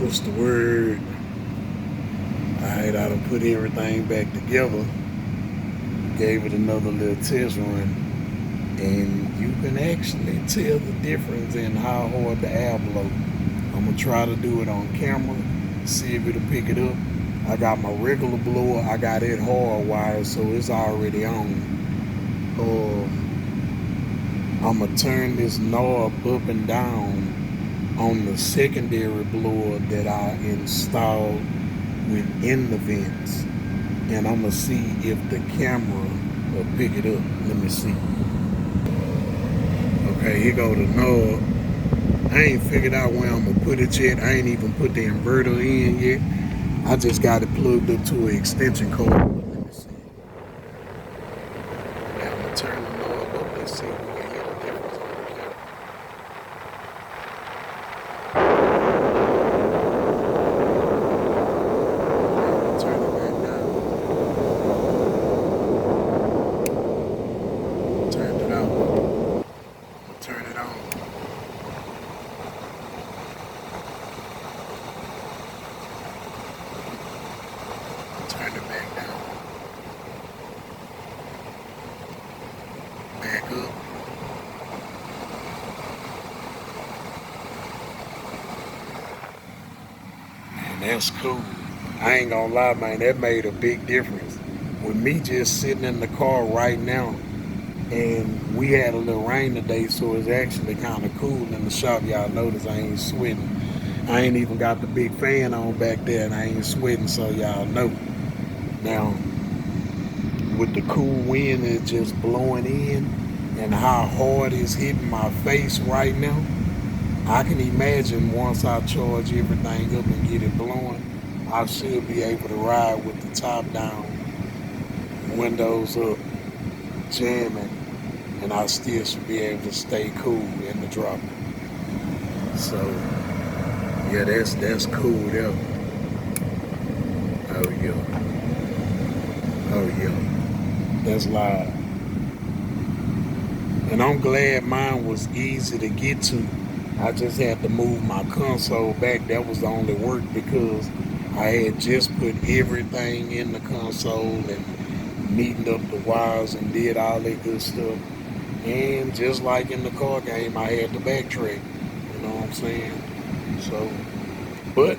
What's the word? Alright, I done put everything back together. Gave it another little test run. And you can actually tell the difference in how hard the air blow. I'm gonna try to do it on camera, see if it'll pick it up. I got my regular blower, I got it hardwired, so it's already on. I'm gonna turn this knob up and down on the secondary blower that I installed within the vents, and I'm gonna see if the camera will pick it up. Let me see. Okay, here go the knob. I ain't figured out where I'm gonna put it yet. I ain't even put the inverter in yet. I just got it plugged up to an extension cord. Let me see. Now I'm gonna turn the knob up. Let's see if we can hear the difference on the camera. Turn it back down. Turn it out. Turn it on. Turn it back down. Back up. Man, that's cool. I ain't gonna lie, man, that made a big difference. With me just sitting in the car right now, and we had a little rain today, so it's actually kind of cool in the shop. Y'all notice I ain't sweating. I ain't even got the big fan on back there, and I ain't sweating, so y'all know. Now, with the cool wind that's just blowing in and how hard it's hitting my face right now, I can imagine once I charge everything up and get it blowing, I should be able to ride with the top down, windows up, jamming, and I still should be able to stay cool in the drop. So yeah, that's cool there. Oh yeah. Oh yeah. That's live. And I'm glad mine was easy to get to. I just had to move my console back. That was the only work because I had just put everything in the console and neatened up the wires and did all that good stuff. And just like in the car game, I had to backtrack. You know what I'm saying? So, but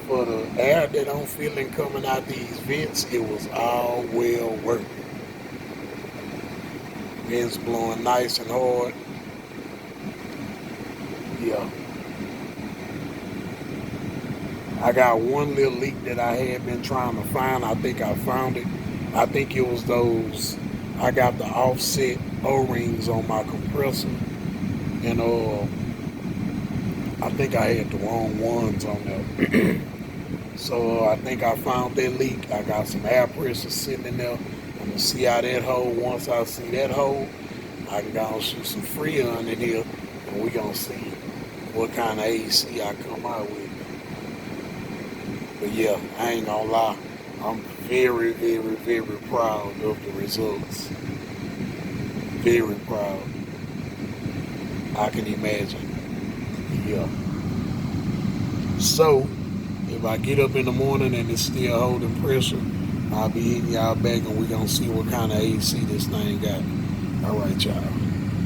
for the air that I'm feeling coming out these vents, it was all well worth it. Vents blowing nice and hard. Yeah. I got one little leak that I had been trying to find. I think I found it. I think it was those. I got the offset O-rings on my compressor, and I think I had the wrong ones on there. So I think I found that leak. I got some air pressure sitting in there. I'm gonna see how that hole. Once I see that hole, I can go and shoot some Freon in here, and we gonna see what kind of AC I come out with. But yeah, I ain't gonna lie. I'm very, very, very proud of the results. Very proud. I can imagine. Yeah. So, if I get up in the morning and it's still holding pressure, I'll be hitting y'all back and we gonna see what kind of AC this thing got. All right, y'all.